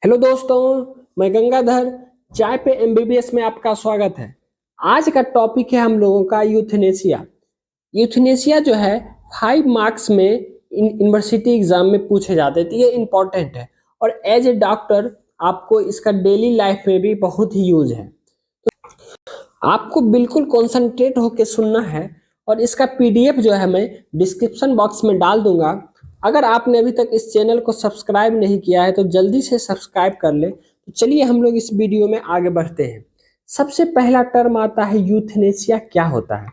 Hello दोस्तों, मैं गंगाधर। चाय पे एमबीबीएस में आपका स्वागत है। आज का टॉपिक है हम लोगों का यूथनेशिया। यूथनेशिया जो है 5 मार्क्स में यूनिवर्सिटी एग्जाम में पूछे जाते हैं, तो ये इम्पोर्टेंट है और एज ए डॉक्टर आपको इसका डेली लाइफ में भी बहुत ही यूज है। आपको बिल्कुल कॉन्सेंट्रेट होकर सुनना है और इसका पीडीएफ जो है मैं डिस्क्रिप्शन बॉक्स में डाल दूंगा। अगर आपने अभी तक इस चैनल को सब्सक्राइब नहीं किया है तो जल्दी से सब्सक्राइब कर ले। तो चलिए हम लोग इस वीडियो में आगे बढ़ते हैं। सबसे पहला टर्म आता है यूथनेशिया। क्या होता है?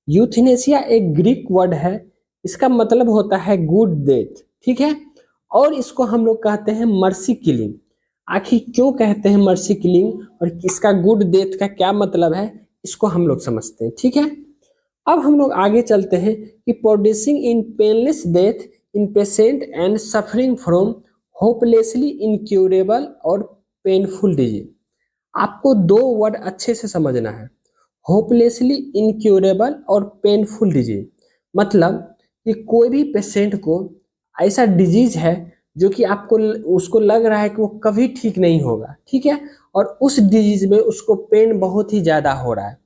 यूथनेशिया एक ग्रीक वर्ड है। इसका मतलब होता है गुड डेथ, ठीक है। और इसको हम लोग कहते हैं मर्सी किलिंग। आखिर क्यों कहते हैं मर्सी किलिंग और इसका गुड डेथ का क्या मतलब है, इसको हम लोग समझते हैं, ठीक है। अब हम लोग आगे चलते हैं कि producing in painless death in patient and suffering from hopelessly incurable और पेनफुल डिजीज। आपको दो वर्ड अच्छे से समझना है, होपलेसली इनक्यूरेबल और पेनफुल डिजीज। मतलब कि कोई भी पेशेंट को ऐसा डिजीज है जो कि आपको उसको लग रहा है कि वो कभी ठीक नहीं होगा, ठीक है, और उस डिजीज में उसको पेन बहुत ही ज्यादा हो रहा है।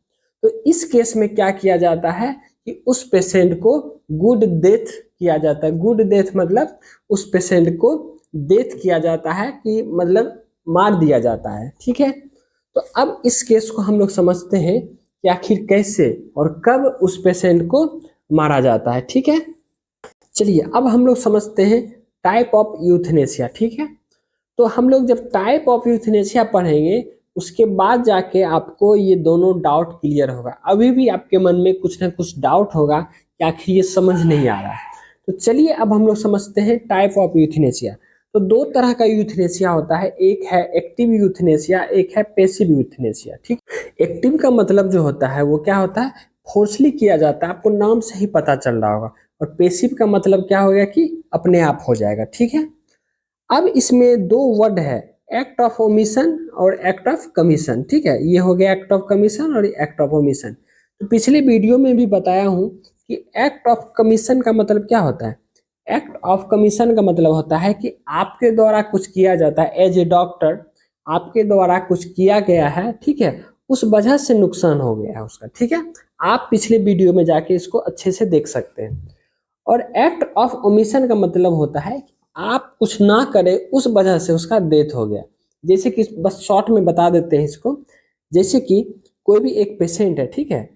तो इस केस में क्या किया जाता है कि उस पेशेंट को गुड डेथ किया जाता है। गुड डेथ मतलब उस पेशेंट को डेथ किया जाता है कि मतलब मार दिया जाता है, ठीक है। तो अब इस केस को हम लोग समझते हैं कि आखिर कैसे और कब उस पेशेंट को मारा जाता है, ठीक है। चलिए अब हम लोग समझते हैं टाइप ऑफ यूथनेशिया, ठीक है। तो हम लोग जब टाइप ऑफ यूथनेशिया पढ़ेंगे उसके बाद जाके आपको ये दोनों डाउट क्लियर होगा। अभी भी आपके मन में कुछ ना कुछ डाउट होगा कि आखिर ये समझ नहीं आ रहा है। तो चलिए अब हम लोग समझते हैं टाइप ऑफ यूथनेशिया। तो दो तरह का यूथनेशिया होता है, एक है एक्टिव यूथनेशिया, एक है पैसिव यूथनेशिया, ठीक। एक्टिव का मतलब जो होता है वो क्या होता है, फोर्सली किया जाता है, आपको नाम से ही पता चल रहा होगा। और पैसिव का मतलब क्या हो गया कि अपने आप हो जाएगा, ठीक है। अब इसमें दो वर्ड है, एक्ट ऑफ ओमिशन और एक्ट ऑफ कमीशन, ठीक है। ये हो गया एक्ट ऑफ कमीशन और एक्ट ऑफ ओमिशन। तो पिछले वीडियो में भी बताया हूं कि एक्ट ऑफ कमीशन का मतलब क्या होता है। एक्ट ऑफ कमीशन का मतलब होता है कि आपके द्वारा कुछ किया जाता है, एज ए डॉक्टर आपके द्वारा कुछ किया गया है, ठीक है, उस वजह से नुकसान हो गया है उसका, ठीक है। आप पिछले वीडियो में जाके इसको अच्छे से देख सकते हैं। और एक्ट ऑफ ओमिशन का मतलब होता है कि आप कुछ ना करें उस वजह से उसका डेथ हो गया। जैसे कि बस शॉर्ट में बता देते हैं इसको। जैसे कि कोई भी एक पेशेंट है, ठीक है,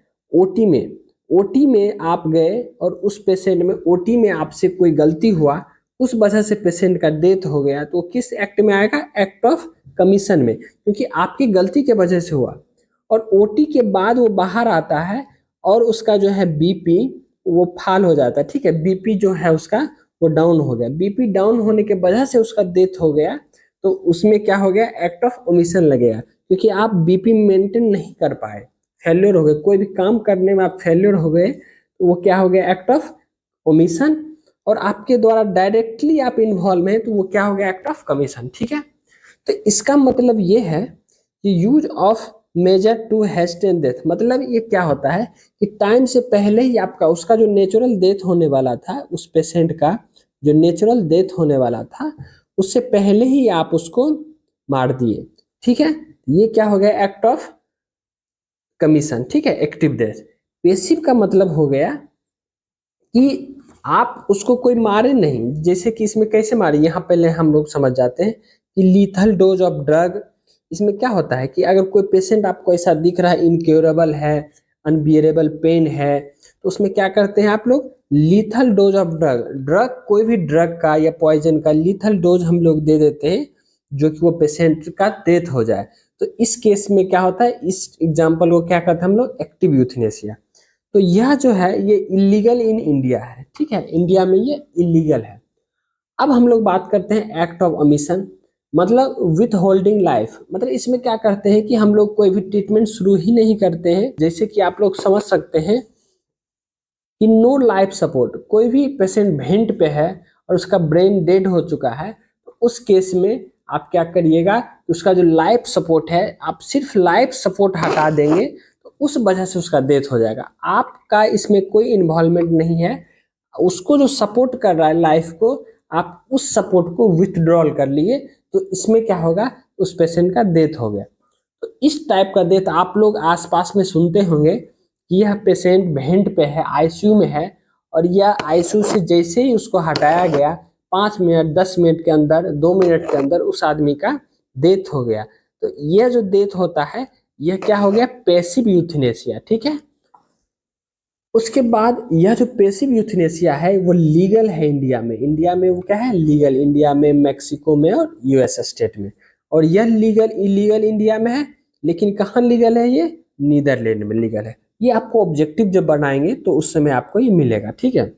ओटी में आप गए और उस पेशेंट में ओटी में आपसे कोई गलती हुआ, उस वजह से पेशेंट का डेथ हो गया, तो किस एक्ट में आएगा, एक्ट ऑफ कमीशन में, क्योंकि आपकी गलती के वजह से हुआ। और ओटी के बाद वो बाहर आता है और उसका जो है बीपी वो फाल हो जाता है, ठीक है, बीपी जो है उसका वो डाउन हो गया, बीपी डाउन होने के वजह से उसका डेथ हो गया। तो उसमें क्या हो गया, एक्ट ऑफ ओमिशन लगेगा, क्योंकि आप बीपी मेंटेन नहीं कर पाए, फेल्योर हो गए, कोई भी काम करने में आप फेल्योर हो गए, तो वो क्या हो गया, एक्ट ऑफ ओमिशन। और आपके द्वारा डायरेक्टली आप इन्वॉल्व हैं तो वो क्या हो गया, एक्ट ऑफ कमीशन, ठीक है। तो इसका मतलब ये है कि use of measure to hasten death, मतलब ये क्या होता है कि टाइम से पहले ही आपका उसका जो नेचुरल डेथ होने वाला था, उस पेशेंट का जो नेचुरल डेथ होने वाला था उससे पहले ही आप उसको मार दिए, ठीक है। ये क्या हो गया, एक्ट ऑफ कमीशन, ठीक है, एक्टिव डेथ। पेसिव का मतलब हो गया कि आप उसको कोई मारे नहीं, जैसे कि इसमें कैसे मारे, यहाँ पहले हम लोग समझ जाते हैं कि लीथल डोज ऑफ ड्रग। इसमें क्या होता है कि अगर कोई पेशेंट आपको ऐसा दिख रहा है, इनक्योरेबल है, अनबियरेबल पेन है, तो उसमें क्या करते हैं आप लोग, lethal dose of drug, drug कोई भी ड्रग का या पॉइजन का लीथल डोज हम लोग दे देते हैं जो कि वो पेशेंट का डेथ हो जाए। तो इस केस में क्या होता है, इस एग्जाम्पल को क्या कहते हैं हम लोग, एक्टिव यूथनेसिया। तो यह जो है ये इलीगल इन इंडिया है, ठीक है, इंडिया में ये इलीगल है। अब हम लोग बात करते हैं एक्ट ऑफ ओमिशन, मतलब विथ होल्डिंग लाइफ। मतलब इसमें क्या करते हैं कि हम लोग कोई भी ट्रीटमेंट शुरू ही नहीं करते हैं। जैसे कि आप लोग समझ सकते हैं कि नो लाइफ सपोर्ट, कोई भी पेशेंट भेंट पे है और उसका ब्रेन डेड हो चुका है, तो उस केस में आप क्या करिएगा, उसका जो लाइफ सपोर्ट है आप सिर्फ लाइफ सपोर्ट हटा देंगे, तो उस वजह से उसका डेथ हो जाएगा। आपका इसमें कोई इन्वॉल्वमेंट नहीं है। उसको जो सपोर्ट कर रहा है लाइफ को, आप उस सपोर्ट को विथड्रॉल कर लिए, तो इसमें क्या होगा, उस पेशेंट का डेथ हो गया। तो इस टाइप का डेथ आप लोग आसपास में सुनते होंगे कि यह पेशेंट बेड पे है, आईसीयू में है, और यह आईसीयू से जैसे ही उसको हटाया गया 5 मिनट 10 मिनट के अंदर 2 मिनट के अंदर उस आदमी का डेथ हो गया। तो यह जो डेथ होता है यह क्या हो गया, पैसिव यूथनेसिया। ठीक है, उसके बाद यह जो पैसिव यूथनेसिया है वो लीगल है इंडिया में। इंडिया में वो क्या है, लीगल। इंडिया में, मैक्सिको में और यूएस स्टेट में। और यह लीगल इलीगल इंडिया में है, लेकिन कहाँ लीगल है, ये नीदरलैंड में लीगल है। ये आपको ऑब्जेक्टिव जब बनाएंगे तो उस समय आपको ये मिलेगा। ठीक है,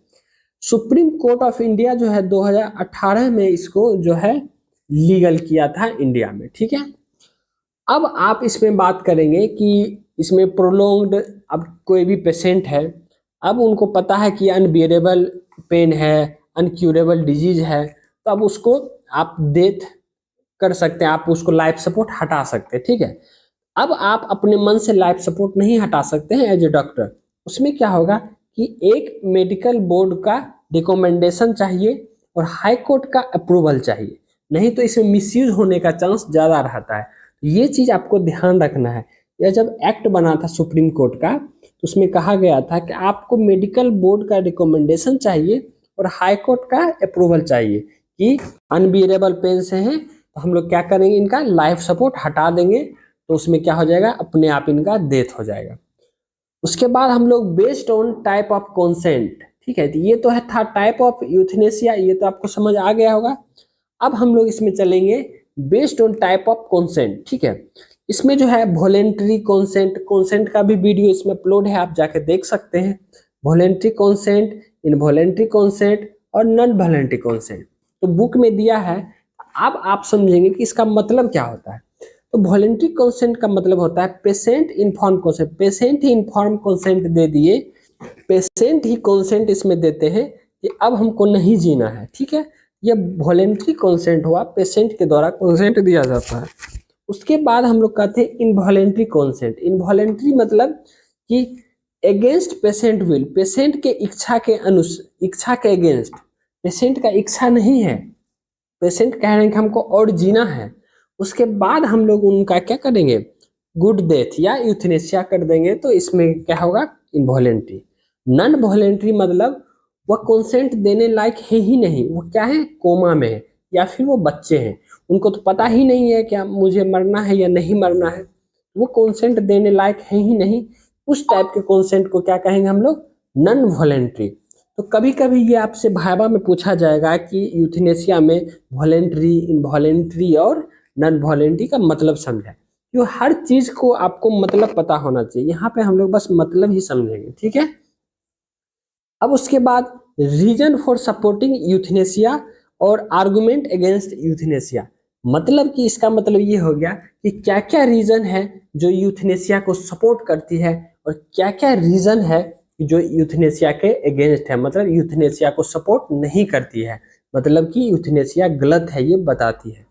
सुप्रीम कोर्ट ऑफ इंडिया जो है 2018 में इसको जो है लीगल किया था इंडिया में। ठीक है, अब आप इसमें बात करेंगे कि इसमें प्रोलोंग्ड, अब कोई भी पेशेंट है, अब उनको पता है कि अनबियरेबल पेन है, अनक्यूरेबल डिजीज है, तो अब उसको आप डेथ कर सकते हैं, आप उसको लाइफ सपोर्ट हटा सकते हैं। ठीक है, अब आप अपने मन से लाइफ सपोर्ट नहीं हटा सकते हैं एज ए डॉक्टर। उसमें क्या होगा कि एक मेडिकल बोर्ड का रिकमेंडेशन चाहिए और हाई कोर्ट का अप्रूवल चाहिए, नहीं तो इसमें मिसयूज होने का चांस ज़्यादा रहता है। ये चीज़ आपको ध्यान रखना है। यह जब एक्ट बना था सुप्रीम कोर्ट का, तो उसमें कहा गया था कि आपको मेडिकल बोर्ड का रिकमेंडेशन चाहिए और हाई कोर्ट का अप्रूवल चाहिए कि अनबियरेबल पेन से हैं तो हम लोग क्या करेंगे, इनका लाइफ सपोर्ट हटा देंगे, तो उसमें क्या हो जाएगा, अपने आप इनका डेथ हो जाएगा। उसके बाद हम लोग based on type of consent, ठीक है, तो ये तो है था टाइप ऑफ यूथनेसिया, ये तो आपको समझ आ गया होगा। अब हम लोग इसमें चलेंगे based on type of consent. ठीक है, इसमें जो है वॉलेंट्री कॉन्सेंट, कॉन्सेंट का भी वीडियो इसमें अपलोड है, आप जाके देख सकते हैं। वॉलेंट्री कॉन्सेंट, इनवॉलेंट्री कॉन्सेंट और नॉन वॉलेंट्री कॉन्सेंट तो बुक में दिया है। अब आप समझेंगे कि इसका मतलब क्या होता है। तो वॉलेंट्री कंसेंट का मतलब होता है पेशेंट इन्फॉर्म कंसेंट, पेशेंट ही इन्फॉर्म कंसेंट दे दिए, पेशेंट ही कंसेंट इसमें देते हैं कि अब हमको नहीं जीना है। ठीक है, ये वॉलेंट्री कंसेंट हुआ, पेशेंट के द्वारा कंसेंट दिया जाता है। उसके बाद हम लोग कहते हैं इनवॉलेंट्री कंसेंट। इनवॉलेंट्री मतलब कि अगेंस्ट पेशेंट विल, पेशेंट के इच्छा के इच्छा के अगेंस्ट, पेशेंट का इच्छा नहीं है, पेशेंट कह रहे हैं कि हमको और जीना है, उसके बाद हम लोग उनका क्या करेंगे, गुड डेथ या यूथनेसिया कर देंगे, तो इसमें क्या होगा, इनवॉलेंट्री। नॉन वॉलेंट्री मतलब वह कंसेंट देने लायक है ही नहीं, वो क्या है, कोमा में है, या फिर वो बच्चे हैं, उनको तो पता ही नहीं है क्या मुझे मरना है या नहीं मरना है, वो कंसेंट देने लायक है ही नहीं। उस टाइप के कंसेंट को क्या कहेंगे हम लोग, नॉन वॉलेंट्री। तो कभी कभी ये आपसे भाइबा में पूछा जाएगा कि यूथनेसिया में वॉलेंट्री, इनवॉलेंट्री और नॉन वॉलेंट्री का मतलब समझा। तो हर चीज को आपको मतलब पता होना चाहिए, यहाँ पे हम लोग बस मतलब ही समझेंगे। ठीक है, अब उसके बाद रीजन फॉर सपोर्टिंग यूथनेसिया और आर्गुमेंट अगेंस्ट यूथनेसिया, मतलब कि इसका मतलब ये हो गया कि क्या क्या रीजन है जो यूथनेसिया को सपोर्ट करती है और क्या क्या रीजन है जो यूथनेसिया के अगेंस्ट है, मतलब यूथनेसिया को सपोर्ट नहीं करती है, मतलब कि यूथनेसिया गलत है ये बताती है।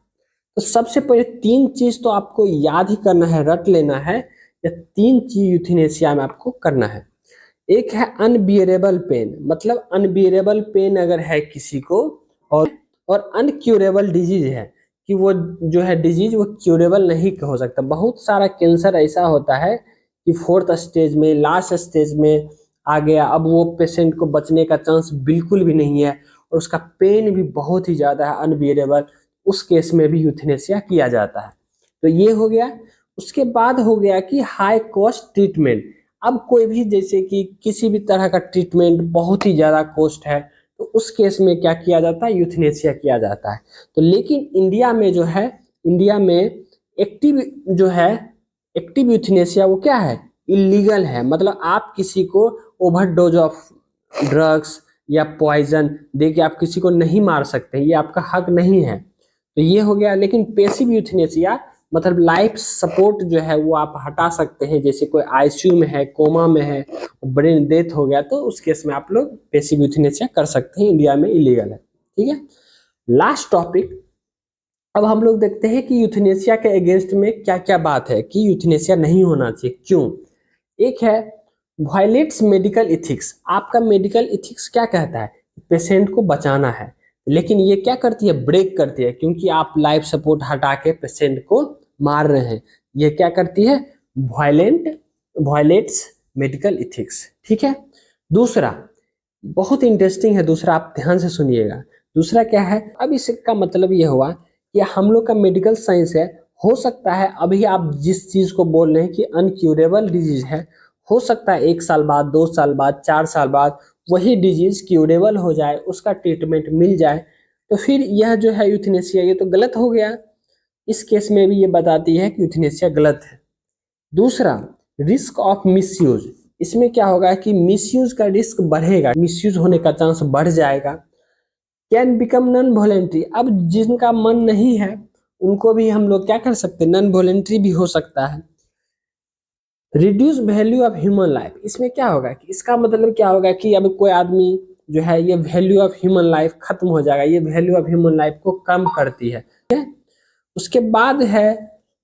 तो सबसे पहले 3 चीज तो आपको याद ही करना है, रट लेना है। ये 3 चीज यूथनेसिया में आपको करना है। एक है अनबियरेबल पेन, मतलब अनबियरेबल पेन अगर है किसी को, और अनक्यूरेबल डिजीज है कि वो जो है डिजीज वो क्यूरेबल नहीं हो सकता। बहुत सारा कैंसर ऐसा होता है कि 4th स्टेज में, लास्ट स्टेज में आ गया, अब वो पेशेंट को बचने का चांस बिल्कुल भी नहीं है और उसका पेन भी बहुत ही ज़्यादा है, अनबियरेबल, उस केस में भी यूथनेसिया किया जाता है। तो ये हो गया। उसके बाद हो गया कि हाई कॉस्ट ट्रीटमेंट, अब कोई भी जैसे कि किसी भी तरह का ट्रीटमेंट बहुत ही ज़्यादा कॉस्ट है, तो उस केस में क्या किया जाता है, यूथनेसिया किया जाता है। तो लेकिन इंडिया में जो है, इंडिया में एक्टिव जो है, एक्टिव यूथनेसिया वो क्या है, इलीगल है। मतलब आप किसी को ओवरडोज ऑफ ड्रग्स या पॉइजन दे के आप किसी को नहीं मार सकते, ये आपका हक नहीं है। तो ये हो गया। लेकिन पैसिव यूथनेसिया मतलब लाइफ सपोर्ट जो है वो आप हटा सकते हैं, जैसे कोई आईसीयू में है, कोमा में है, ब्रेन डेथ हो गया, तो उस केस में आप लोग पैसिव यूथनेसिया कर सकते हैं, इंडिया में इलीगल है। ठीक है, लास्ट टॉपिक, अब हम लोग देखते हैं कि यूथनेसिया के अगेंस्ट में क्या क्या बात है कि यूथनेसिया नहीं होना चाहिए, क्यों। एक है वायलेट्स मेडिकल इथिक्स, आपका मेडिकल इथिक्स क्या कहता है, पेशेंट को बचाना है, लेकिन ये क्या करती है, ब्रेक करती है, क्योंकि आप लाइफ सपोर्ट हटा के पेशेंट को मार रहे हैं। ये क्या करती है, वायलेट्स मेडिकल इथिक्स। ठीक है। दूसरा बहुत इंटरेस्टिंग है, दूसरा आप ध्यान से सुनिएगा। दूसरा क्या है, अब इसका मतलब ये हुआ कि हम लोग का मेडिकल साइंस है, हो सकता है अभी आप जिस चीज को बोल रहे हैं कि अनक्यूरेबल डिजीज है, हो सकता है 1 साल बाद, 2 साल बाद, 4 साल बाद वही डिजीज क्यूरेबल हो जाए, उसका ट्रीटमेंट मिल जाए। तो फिर यह जो है यूथनेसिया, ये तो गलत हो गया। इस केस में भी ये बताती है कि यूथनेसिया गलत है। दूसरा, रिस्क ऑफ मिसयूज। इसमें क्या होगा कि मिसयूज का रिस्क बढ़ेगा, मिसयूज होने का चांस बढ़ जाएगा। Can become non voluntary. अब जिनका मन नहीं है उनको भी हम लोग क्या कर सकते हैं, नॉन वॉलेंट्री भी हो सकता है। Reduce value of human life. इसमें क्या होगा कि इसका मतलब क्या होगा कि अब कोई आदमी जो है, ये वैल्यू ऑफ ह्यूमन लाइफ खत्म हो जाएगा, ये वैल्यू ऑफ ह्यूमन लाइफ को कम करती है। ठीक है। उसके बाद है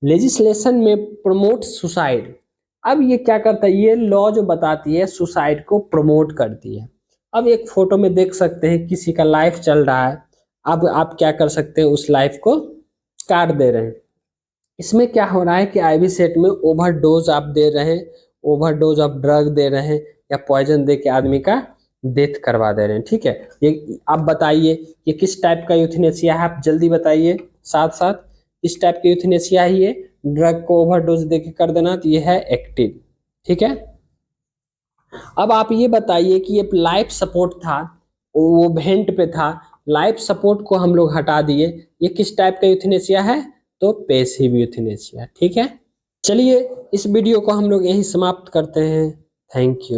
लेजिस्लेशन में प्रमोट सुसाइड। अब ये क्या करता है, ये लॉ जो बताती है सुसाइड को प्रमोट करती है। अब एक फोटो में देख सकते हैं किसी का लाइफ चल रहा है, अब आप क्या कर सकते हैं, उस लाइफ को काट दे रहे हैं। इसमें क्या हो रहा है कि आईवी सेट में ओवरडोज आप दे रहे हैं, ओवरडोज ऑफ ड्रग दे रहे हैं, या पॉइजन दे के आदमी का डेथ करवा दे रहे हैं। ठीक है। ये आप बताइए ये किस टाइप का यूथनेसिया है, आप जल्दी बताइए साथ साथ। इस टाइप की यूथनेसिया ही है, ड्रग को ओवरडोज दे के कर देना, तो ये है एक्टिव। ठीक है। अब आप ये बताइए कि ये लाइफ सपोर्ट था, वो वेंट पे था, लाइफ सपोर्ट को हम लोग हटा दिए, ये किस टाइप का यूथनेसिया है, तो पैसिव यूथनेसिया। ठीक है। चलिए इस वीडियो को हम लोग यहीं समाप्त करते हैं। Thank you.